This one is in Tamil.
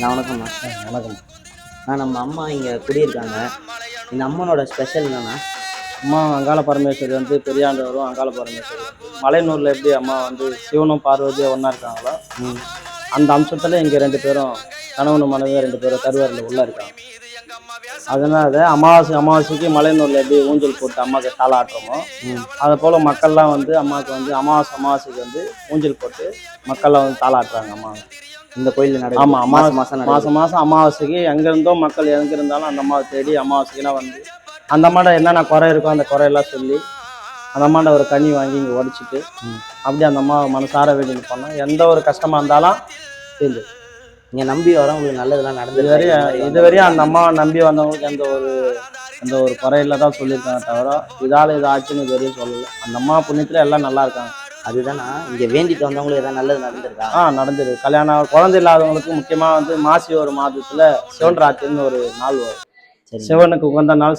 நான் வணக்கம்ண்ணா. வணக்கம். நம்ம அம்மா இங்கே குடியிருக்காங்க. இந்த அம்மனோட ஸ்பெஷல் என்னன்னா, அம்மா அங்காள பரமேஸ்வரி வந்து பெரியாண்டவரும் அங்காள பரமேஸ்வரி வந்து மலையனூரில் எப்படி அம்மா வந்து சிவனும் பார்வதியும் ஒன்றா இருக்காங்களோ அந்த அம்சத்தில் இங்கே 2 பேரும் கணவனும் மனைவியும் 2 பேரும் கருவறையில் உள்ளே இருக்காங்க. அதனால அமாவாசைக்கு மலையனூரில் எப்படி ஊஞ்சல் போட்டு அம்மாவுக்கு தாளாட்டுறோமோ அதை போல் மக்கள்லாம் வந்து அம்மாவுக்கு வந்து அமாவாசைக்கு வந்து ஊஞ்சல் போட்டு மக்கள்லாம் வந்து தாளாட்டுறாங்க அம்மா இந்த கோயில் நடக்கும். ஆமாம், மாதம் அமாவாசைக்கு எங்கேருந்தோ மக்கள் எங்கே இருந்தாலும் அந்த அம்மாவை தேடி அமாவாசைக்குலாம் வந்து அந்த அம்மாட்ட என்னென்ன குறை இருக்கோ அந்த குறையெல்லாம் சொல்லி அந்த அம்மாட்ட ஒரு கனி வாங்கி இங்கே உடைச்சிட்டு அப்படி அந்த அம்மா மனசார வேண்டின்னு பண்ணோம். எந்த ஒரு கஷ்டமாக இருந்தாலும் தெரிஞ்சு இங்கே நம்பி வரவங்களுக்கு நல்லதெல்லாம் நடந்தது. இதுவரையும் அந்த அம்மாவை நம்பி வந்தவங்களுக்கு எந்த ஒரு குறையில தான் சொல்லியிருக்காங்க தவிர இதால் ஆச்சுன்னு இதுவரையும் சொல்லலை. அந்த அம்மா புண்ணியத்தில் எல்லாம் நல்லா இருக்காங்க. அதுதானா இங்கே வேண்டிட்டு வந்தவங்களுக்கு எதாவது நல்லது நடந்திருக்கா? நடந்திருக்கு. கல்யாணம் குழந்தை இல்லாதவங்களுக்கு முக்கியமாக வந்து மாசி ஒரு மாதத்தில் சிவன் ராத்திரின்னு ஒரு நாள் வரும். சிவனுக்கு உகந்த நாள்